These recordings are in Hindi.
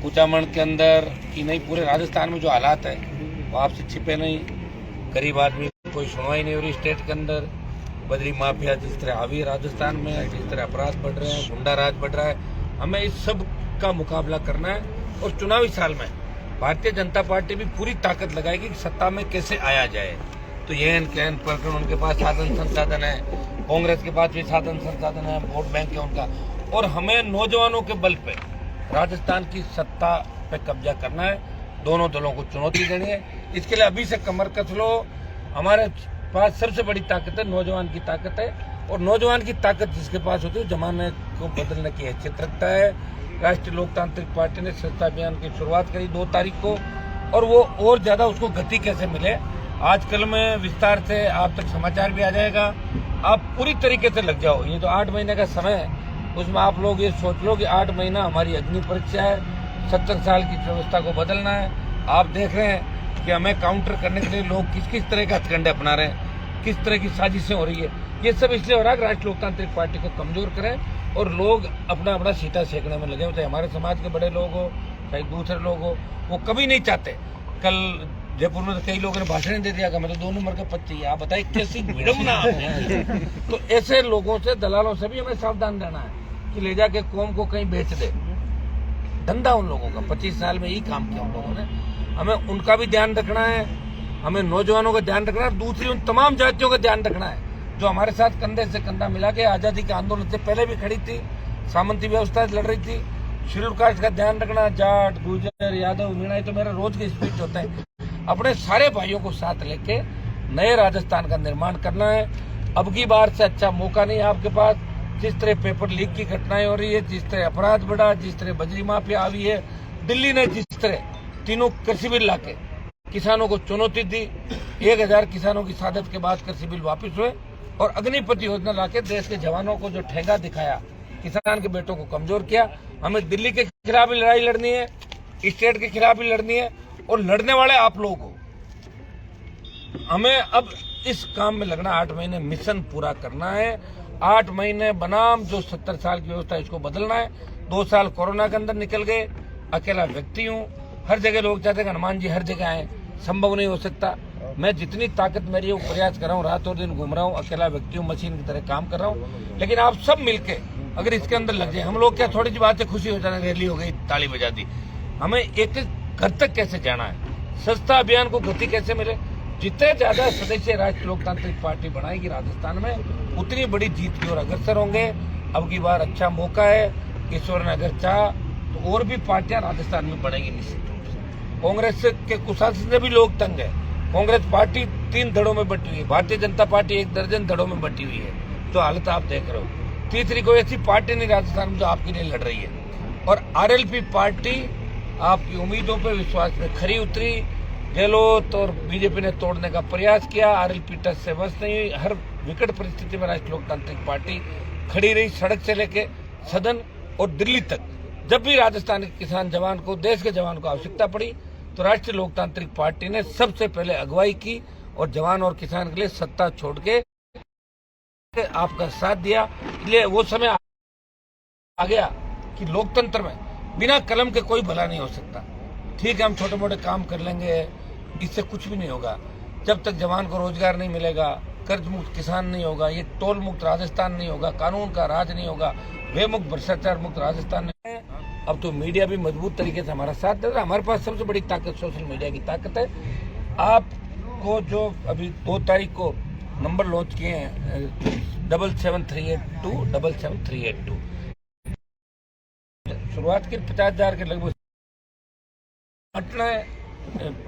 कुचामण के अंदर कि नहीं पूरे राजस्थान में जो हालात है वो आपसे छिपे नहीं। गरीब आदमी कोई सुनवाई नहीं हो रही स्टेट के अंदर। बदरी माफिया जिस तरह हावी है राजस्थान में, जिस तरह अपराध बढ़ रहे हैं, गुंडा राज बढ़ रहा है, हमें इस सब का मुकाबला करना है। और चुनावी साल में भारतीय जनता पार्टी भी पूरी ताकत लगाएगी कि सत्ता में कैसे आया जाए। तो ये कैन प्रकरण उनके पास साधन संसाधन है, कांग्रेस के पास भी साधन संसाधन है, वोट बैंक है उनका। और हमें नौजवानों के बल पे राजस्थान की सत्ता पे कब्जा करना है। दोनों दलों को चुनौती देनी है। इसके लिए अभी से कमर कस लो। हमारे पास सबसे बड़ी ताकत है नौजवान की ताकत है। और नौजवान की ताकत जिसके पास होती है जमाने को बदलने की हैसियत रखता है। राष्ट्रीय लोकतांत्रिक पार्टी ने स्वच्छता अभियान की शुरुआत करी 2 तारीख को, और वो और ज्यादा उसको गति कैसे मिले आजकल में विस्तार से आप तक समाचार भी आ जाएगा। आप पूरी तरीके से लग जाओ। ये जो 8 महीने का समय है उसमें आप लोग ये सोच लो कि 8 महीना हमारी अग्नि परीक्षा है। 70 साल की व्यवस्था को बदलना है। आप देख रहे हैं कि हमें काउंटर करने के लिए लोग किस किस तरह के हथकंडे अपना रहे हैं, किस तरह की साजिशें हो रही है। ये सब इसलिए हो रहा है कि राष्ट्रीय लोकतांत्रिक पार्टी को कमजोर करें और लोग अपना अपना सीटा सेकने में लगे। चाहे हमारे समाज के बड़े लोग हो, चाहे दूसरे लोग हो, वो कभी नहीं चाहते। कल जयपुर में तो कई लोगों ने भाषण दे दिया कि हमें तो 2 नंबर का पद चाहिए। आप बताइए कैसी विडम्बना है। तो ऐसे लोगों से, दलालों से भी हमें सावधान रहना है कि ले जाके कौम को कहीं बेच दे। धंधा उन लोगों का 25 साल में ही काम किया उन लोगों ने। हमें उनका भी ध्यान रखना है, हमें नौजवानों का ध्यान रखना है, दूसरी उन तमाम जातियों का ध्यान रखना है जो हमारे साथ कंधे से कंधा मिला के आजादी के आंदोलन से पहले भी खड़ी थी, सामंती व्यवस्था से लड़ रही थी। शेड्यूल कास्ट का ध्यान रखना। जाट, गुर्जर, यादव, मीणा, तो मेरा रोज के स्पीच होता है। अपने सारे भाइयों को साथ लेके नए राजस्थान का निर्माण करना है। अब की बार से अच्छा मौका नहीं है आपके पास। जिस तरह पेपर लीक की घटनाएं हो रही है, जिस तरह अपराध बढ़ा, जिस तरह बजरी माफिया आई है, दिल्ली ने जिस तरह 3 कृषि बिल लाके किसानों को चुनौती दी, 1000 किसानों की शहादत के बाद कृषि बिल वापस हुए, और अग्निपथ योजना लाके देश के जवानों को जो ठेंगा दिखाया, किसान के बेटों को कमजोर किया। हमें दिल्ली के खिलाफ भी लड़ाई लड़नी है, स्टेट के खिलाफ भी लड़नी है, और लड़ने वाले आप लोग हो। हमें अब इस काम में लगना, 8 महीने मिशन पूरा करना है। 8 महीने बनाम जो 70 साल की व्यवस्था इसको बदलना है। 2 साल कोरोना के अंदर निकल गए। अकेला व्यक्ति हूँ, हर जगह लोग चाहते हैं कि हनुमान जी हर जगह आए, संभव नहीं हो सकता। मैं जितनी ताकत मेरी है वो प्रयास कर रहा हूँ, रात और दिन घूम रहा हूँ, अकेला व्यक्ति हूँ, मशीन की तरह काम कर रहा हूँ। लेकिन आप सब मिलके अगर इसके अंदर लग जाए, हम लोग क्या थोड़ी सी बात से खुशी हो जाना, रैली हो गई, ताली बजा दी। हमें एक घर तक कैसे जाना है, स्वच्छता अभियान को गति कैसे मिले। जितने ज्यादा सदस्य राष्ट्रीय लोकतांत्रिक पार्टी बनाएगी राजस्थान में, उतनी बड़ी जीत की ओर अग्रसर होंगे। अब की बार अच्छा मौका है। ईश्वर ने अगर चाहा तो और भी पार्टियां राजस्थान में बढ़ेगी निश्चित रूप से। कांग्रेस के कुशासन से भी लोग तंग है। कांग्रेस पार्टी 3 धड़ों में बटी हुई है, भारतीय जनता पार्टी 1 दर्जन धड़ों में बटी हुई है। जो हालत आप देख रहे हो, तीसरी कोई ऐसी पार्टी नहीं राजस्थान में जो आपके लिए लड़ रही है। और आरएलपी पार्टी आपकी उम्मीदों पर विश्वास में खरी उतरी। गहलोत और बीजेपी ने तोड़ने का प्रयास किया, आरएलपी टच से बस नहीं हुई। हर विकट परिस्थिति में राष्ट्रीय लोकतांत्रिक पार्टी खड़ी रही, सड़क से लेके सदन और दिल्ली तक। जब भी राजस्थान के किसान जवान को, देश के जवान को आवश्यकता पड़ी तो राष्ट्रीय लोकतांत्रिक पार्टी ने सबसे पहले अगुवाई की और जवान और किसान के लिए सत्ता छोड़ के आपका साथ दिया। इसलिए वो समय आ गया कि लोकतंत्र में बिना कलम के कोई भला नहीं हो सकता। ठीक है, हम छोटे मोटे काम कर लेंगे, इससे कुछ भी नहीं होगा। जब तक जवान को रोजगार नहीं मिलेगा, कर्ज मुक्त किसान नहीं होगा, ये टोल मुक्त राजस्थान नहीं होगा, कानून का राज नहीं होगा, वे मुक्त भ्रष्टाचार मुक्त राजस्थान नहीं है। अब तो मीडिया भी मजबूत तरीके से हमारा साथ दे रहा है। हमारे पास सबसे बड़ी ताकत सोशल मीडिया की ताकत है। आपको जो अभी 2 तारीख को नंबर लॉन्च किए हैं 77382 77382, शुरुआत की 50,000 के लगभग घटना है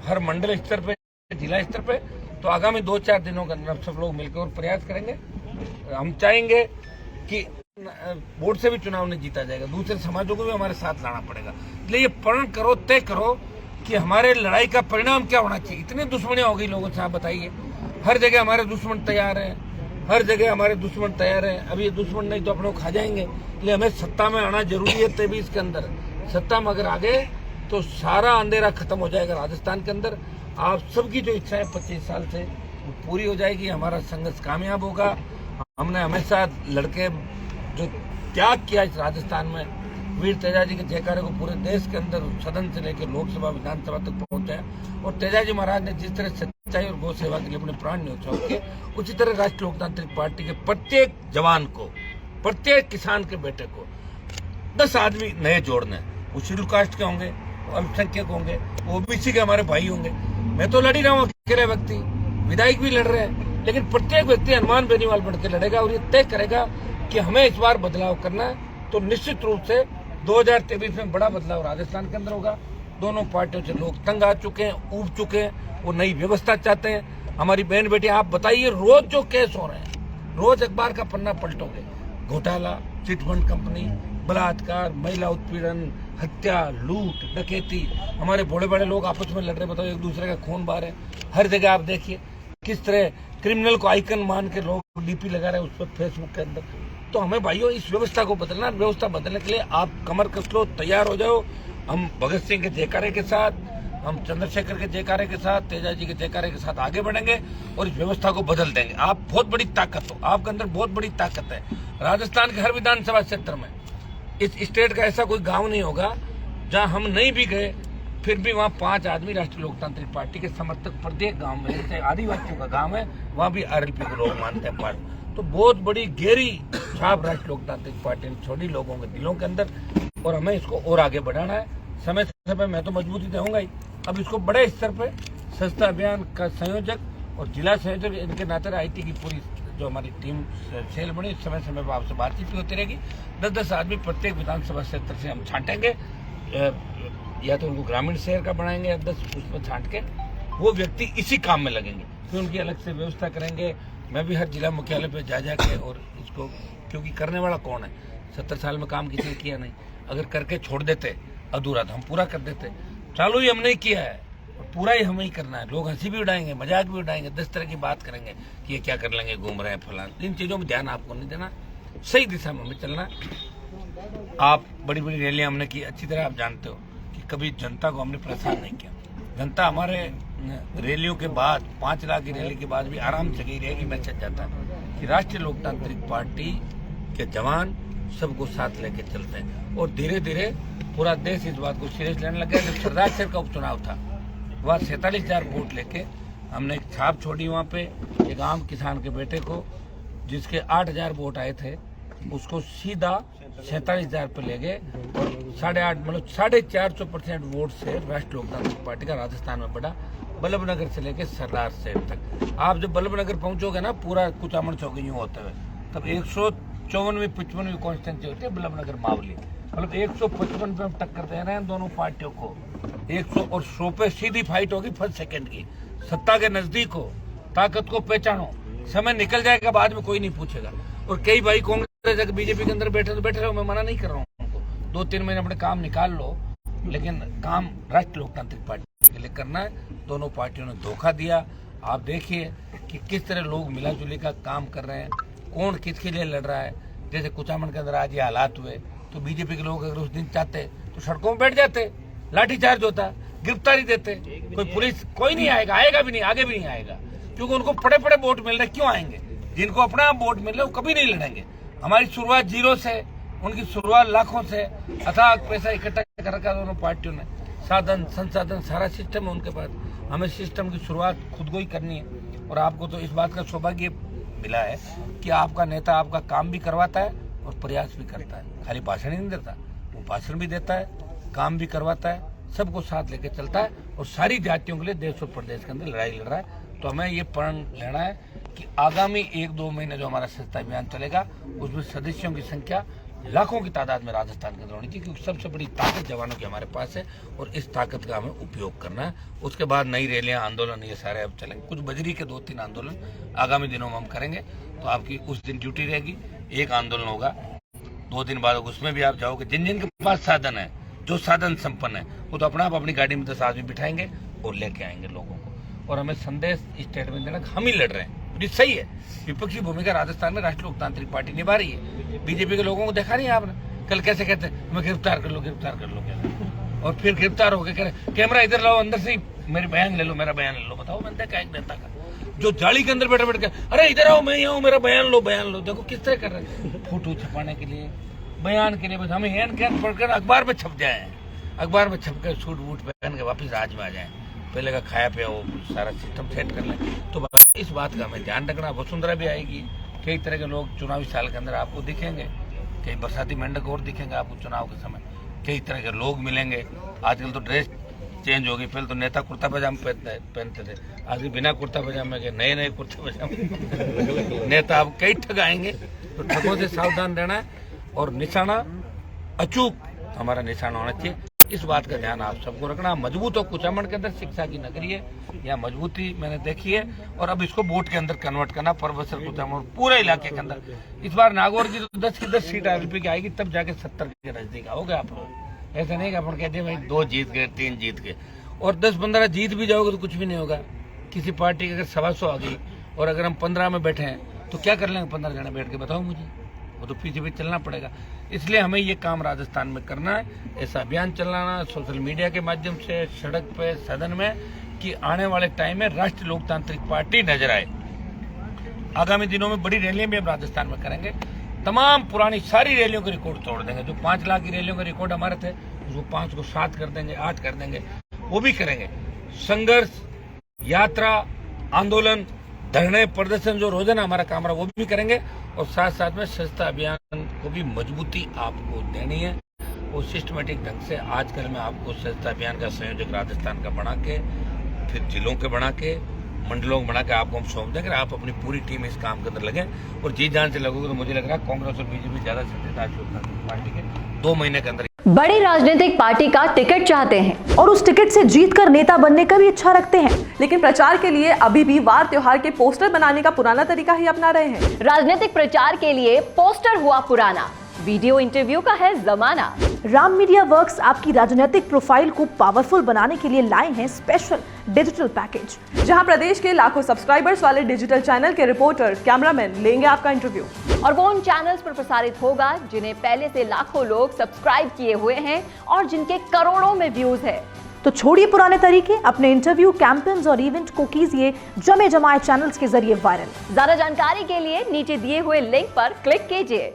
हर मंडल स्तर पे, जिला स्तर पे। तो आगामी 2-4 दिनों के अंदर सब लोग मिलकर और प्रयास करेंगे। हम चाहेंगे कि वोट से भी चुनाव नहीं जीता जाएगा, दूसरे समाजों को भी हमारे साथ लाना पड़ेगा। इसलिए ये प्रण करो, तय करो कि हमारे लड़ाई का परिणाम क्या होना चाहिए। इतनी दुश्मनियां हो गई लोगों से, आप बताइए। हर जगह हमारे दुश्मन तैयार हैं, हर जगह हमारे दुश्मन तैयार हैं। अब ये दुश्मन नहीं तो अपने को खा जाएंगे। इसलिए हमें सत्ता में आना जरूरी है। तभी इसके अंदर सत्ता में अगर आ गए तो सारा अंधेरा खत्म हो जाएगा राजस्थान के अंदर। आप सबकी जो इच्छा है 25 साल से वो पूरी हो जाएगी। हमारा संघर्ष कामयाब होगा। हमने हमेशा लड़के जो त्याग किया इस राजस्थान में, वीर तेजाजी के जयकारे को पूरे देश के अंदर सदन से लेकर लोकसभा विधानसभा तक पहुंचाया। और तेजाजी महाराज ने जिस तरह सच्चाई और गौ सेवा के लिए अपने प्राण न्यौछावर किए, उसी तरह राष्ट्रीय लोकतांत्रिक पार्टी के प्रत्येक जवान को, प्रत्येक किसान के बेटे को 10 आदमी नए जोड़ने। वो शेड्यूल कास्ट के होंगे, वो अल्पसंख्यक होंगे, वो ओबीसी के हमारे भाई होंगे। मैं तो लड़ ही रहा हूँ अकेले व्यक्ति, विधायक भी लड़ रहे हैं, लेकिन प्रत्येक व्यक्ति हनुमान बेनीवाल बढ़ के लड़ेगा और ये तय करेगा कि हमें इस बार बदलाव करना है। तो निश्चित रूप से 2023 में बड़ा बदलाव राजस्थान के अंदर होगा। दोनों पार्टियों से लोग तंग आ चुके हैं, ऊब चुके हैं, वो नई व्यवस्था चाहते हैं। हमारी बहन बेटी, आप बताइए, रोज जो केस हो रहे हैं, रोज अखबार का पन्ना पलटोगे, घोटाला, चिटफंड कंपनी, बलात्कार, महिला उत्पीड़न, हत्या, लूट, डकैती, हमारे बड़े बड़े लोग आपस में लड़ रहे, बताओ, एक दूसरे का खून बहा रहे हैं। हर जगह आप देखिए किस तरह क्रिमिनल को आइकन मान के लोग डीपी लगा रहे हैं उस पर फेसबुक के अंदर। तो हमें भाइयों इस व्यवस्था को बदलना, व्यवस्था बदलने के लिए आप कमर कस लो, तैयार हो जाओ। हम भगत सिंह के जयकारे के साथ, हम चंद्रशेखर के जयकारे के साथ, तेजाजी के जयकारे के साथ आगे बढ़ेंगे और इस व्यवस्था को बदल देंगे। आप बहुत बड़ी ताकत हो, आपके अंदर बहुत बड़ी ताकत है। राजस्थान के हर विधानसभा क्षेत्र में, इस स्टेट का ऐसा कोई गांव नहीं होगा जहां हम नहीं भी गए फिर भी वहां 5 आदमी राष्ट्रीय लोकतांत्रिक पार्टी के समर्थक प्रत्येक गांव में, जैसे आदिवासियों का गांव है वहां भी आरएलपी को लोग मानते हैं पार्टी। तो बहुत बड़ी गहरी छाप राष्ट्रीय लोकतांत्रिक पार्टी ने छोड़ी लोगों के दिलों के अंदर, और हमें इसको और आगे बढ़ाना है। समय समय मैं तो मजबूती दूंगा ही। अब इसको बड़े स्तर पर स्वच्छता अभियान का संयोजक और जिला संयोजक, इनके नाते आईटी की पूरी जो हमारी टीम सेल बनी, समय समय पर आपसे बातचीत भी होती रहेगी। 10-10 आदमी प्रत्येक विधानसभा क्षेत्र से हम छांटेंगे, या तो उनको ग्रामीण शहर का बनाएंगे या 10 उसमें छांट के वो व्यक्ति इसी काम में लगेंगे। फिर उनकी अलग से व्यवस्था करेंगे। मैं भी हर जिला मुख्यालय पे जा के और इसको, क्योंकि करने वाला कौन है, 70 साल में काम किसी ने किया नहीं। अगर करके छोड़ देते अधूरा तो हम पूरा कर देते। चालू ही हमने किया है और पूरा ही हमें ही करना है। लोग हंसी भी उड़ाएंगे, मजाक भी उड़ाएंगे, 10 तरह की बात करेंगे कि ये क्या कर लेंगे, घूम रहे हैं फलान। इन चीजों में ध्यान आपको नहीं देना, सही दिशा में हमें चलना है। आप बड़ी बड़ी रैलियां हमने की, अच्छी तरह आप जानते हो कि कभी जनता को हमने परेशान नहीं किया। जनता हमारे रैलियों के बाद, 5 लाख की रैली के बाद भी आराम से गई रहेगी। मैसेज जाता है कि राष्ट्रीय लोकतांत्रिक पार्टी के जवान सबको साथ लेके चलते हैं। और धीरे धीरे पूरा देश इस बात को सीरियस लेने लग गया। जब सरदार शहर का उपचुनाव था, वहाँ 47,000 वोट लेके हमने एक छाप छोड़ी वहाँ पे। एक आम किसान के बेटे को, जिसके 8,000 वोट आए थे, उसको सीधा 47,000 पे ले गए और 8.5 मतलब 450% वोट से राष्ट्रीय लोकतांत्रिक पार्टी का राजस्थान में बढ़ा, बल्लभनगर से लेकर सरदार शहर तक। आप जब बल्लभनगर पहुंचोगे ना, पूरा कुचामन चौक यूं होते हुए, तब 154-55 कॉन्स्टिट्यूंसी होती है बल्लभनगर मावली, मतलब 155 पे हम टक्कर दे रहे हैं दोनों पार्टियों को। 100 और 100 पे सीधी फाइट होगी फर्स्ट सेकंड की। सत्ता के नजदीक हो, ताकत को पहचानो, समय निकल जाएगा बाद में कोई नहीं पूछेगा। और कई भाई कांग्रेस बीजेपी के अंदर बैठे तो बैठे रहो, मैं मना नहीं कर रहा हूँ उनको, 2-3 महीने अपने काम निकाल लो, लेकिन काम राष्ट्रीय लोकतांत्रिक पार्टी के लिए करना है। दोनों पार्टियों ने धोखा दिया। आप देखिए कि किस तरह लोग मिलाजुली का काम कर रहे हैं, कौन किसके लिए लड़ रहा है। जैसे कुचामन के अंदर आज ये हालात हुए तो बीजेपी के लोग अगर उस दिन चाहते तो सड़कों में बैठ जाते, लाठीचार्ज होता, गिरफ्तारी देते, कोई पुलिस कोई नहीं आएगा, आएगा भी नहीं, आगे भी नहीं आएगा, क्योंकि उनको पड़े पड़े वोट मिल रहे। क्यों आएंगे? जिनको अपना वोट मिल रहा है वो कभी नहीं लड़ेंगे। हमारी शुरुआत 0 से, उनकी शुरुआत लाखों से, अथाक पैसा इकट्ठा कर रखा दोनों पार्टियों ने, साधन संसाधन सारा सिस्टम है उनके पास। हमें सिस्टम की शुरुआत खुद को ही करनी है। और आपको तो इस बात का सौभाग्य मिला है कि आपका नेता आपका काम भी करवाता है और प्रयास भी करता है। खाली भाषण ही नहीं देता, वो भाषण भी देता है, काम भी करवाता है, सबको साथ लेके चलता है और सारी जातियों के लिए देश और प्रदेश के अंदर लड़ाई लड़ रहा है। तो हमें ये प्रण लेना है कि आगामी 1-2 महीने जो हमारा स्वच्छता अभियान चलेगा, उसमें सदस्यों की संख्या लाखों की तादाद में राजस्थान के अंदर होनी चाहिए, क्योंकि सबसे बड़ी ताकत जवानों की हमारे पास है और इस ताकत का हमें उपयोग करना है। उसके बाद नई रैलियां, आंदोलन, ये सारे अब चलेंगे। कुछ बजरी के 2-3 आंदोलन आगामी दिनों में हम करेंगे, तो आपकी उस दिन ड्यूटी रहेगी। एक आंदोलन होगा, 2 दिन बाद उसमें भी आप जाओगे। जिन जिन के पास साधन है, जो साधन संपन्न है, वो तो अपना आप अपनी गाड़ी में 10 आदमी बिठाएंगे और लेके आएंगे लोगों को। और हमें संदेश स्टेटमेंट देना, हम ही लड़ रहे हैं, ये सही है। विपक्षी भूमिका राजस्थान में राष्ट्रीय लोकतांत्रिक पार्टी निभा रही है। बीजेपी के लोगों को देखा नहीं आपने, कल कैसे कहते हैं हमें गिरफ्तार कर लो, गिरफ्तार कर लो, और फिर गिरफ्तार हो गए, कैमरा इधर लाओ, अंदर से ही मेरी बयान ले लो, मेरा बयान ले लो। बताओ बनता क्या एक नेता का, जो जाली के अंदर बैठे बैठ के, अरे इधर आओ, मैं यहाँ हूँ, मेरा बयान लो, बयान लो। देखो किस तरह कर रहे हैं, फोटो छपाने के लिए, बयान के लिए बस हमें हैंड कैन पढ़कर अखबार में छप जाए, अखबार में छप कर सूट वूट पहन के वापस आज में आ जाए, पहले का खाया पिया वो सारा सिस्टम सेट कर लें। तो इस बात का हमें ध्यान रखना। वसुंधरा भी आएगी, कई तरह के लोग चुनावी साल के अंदर आपको दिखेंगे, कई बरसाती मेंढक और दिखेंगे आपको चुनाव के समय, कई तरह के लोग मिलेंगे। आजकल तो ड्रेस चेंज होगी, पहले तो नेता कुर्ता पजामा पहनते थे, आज बिना कुर्ता पजामे के नए नए कुर्ते पजामे नेता अब कई ठग आएंगे। तो ठगों से सावधान रहना है और निशाना अचूक हमारा निशाना होना चाहिए। इस बात का ध्यान आप सबको रखना। मजबूत और कुचामन के अंदर शिक्षा की नगरी है, यहाँ मजबूती मैंने देखी है और अब इसको वोट के अंदर कन्वर्ट करना, परबसर कुचामन पूरे इलाके के अंदर। इस बार नागौर की 10 की 10 सीट आरएलपी की आएगी, तब जाके 70 के नजदीक आओगे आप लोग। ऐसा नहीं कि अपन कहते हैं भाई 2 जीत गए 3 जीत गए, और 10-15 जीत भी जाओगे तो कुछ भी नहीं होगा। किसी पार्टी की अगर 125 आ गई और अगर हम 15 में बैठे हैं तो क्या कर लेंगे 15 जने बैठ के, बताओ मुझे, वो तो पीछे भी चलना पड़ेगा। इसलिए हमें ये काम राजस्थान में करना है, ऐसा अभियान चलाना सोशल मीडिया के माध्यम से, सड़क पे, सदन में, कि आने वाले टाइम में राष्ट्रीय लोकतांत्रिक पार्टी नजर आए। आगामी दिनों में बड़ी रैलियां भी हम राजस्थान में करेंगे, तमाम पुरानी सारी रैलियों के रिकॉर्ड तोड़ देंगे। जो 5 लाख की रैलियों का रिकॉर्ड हमारे थे, उसको 5 को 7 कर देंगे, 8 कर देंगे, वो भी करेंगे। संघर्ष, यात्रा, आंदोलन, धरने, प्रदर्शन जो रोजाना हमारा काम रहा वो भी करेंगे, और साथ साथ में स्वच्छता अभियान को भी मजबूती आपको देनी है। वो सिस्टमेटिक ढंग से आजकल मैं आपको स्वच्छता अभियान का संयोजक राजस्थान का बना के, फिर जिलों के बना के, मंडलों को बना के आपको हम सौंप देंगे। आप अपनी पूरी टीम इस काम के अंदर लगे और जी जान से लगोगे तो मुझे लग रहा है कांग्रेस और बीजेपी ज्यादा सकते हैं पार्टी के 2 महीने के अंदर। बड़ी राजनीतिक पार्टी का टिकट चाहते हैं और उस टिकट से जीतकर नेता बनने का भी इच्छा रखते हैं, लेकिन प्रचार के लिए अभी भी वार त्योहार के पोस्टर बनाने का पुराना तरीका ही अपना रहे हैं। राजनीतिक प्रचार के लिए पोस्टर हुआ पुराना, वीडियो इंटरव्यू का है जमाना। राम मीडिया वर्क्स आपकी राजनीतिक प्रोफाइल को पावरफुल बनाने के लिए लाए हैं स्पेशल डिजिटल पैकेज, जहां प्रदेश के लाखों सब्सक्राइबर्स वाले डिजिटल चैनल के रिपोर्टर, कैमरामैन लेंगे आपका इंटरव्यू, और वो उन चैनल्स पर प्रसारित होगा जिन्हें पहले से लाखों लोग सब्सक्राइब किए हुए हैं और जिनके करोड़ों में व्यूज है। तो छोड़िए पुराने तरीके, अपने इंटरव्यू, कैंपेन्स और इवेंट को कीजिए जमे जमाए चैनल्स के जरिए वायरल। ज्यादा जानकारी के लिए नीचे दिए हुए लिंक पर क्लिक कीजिए।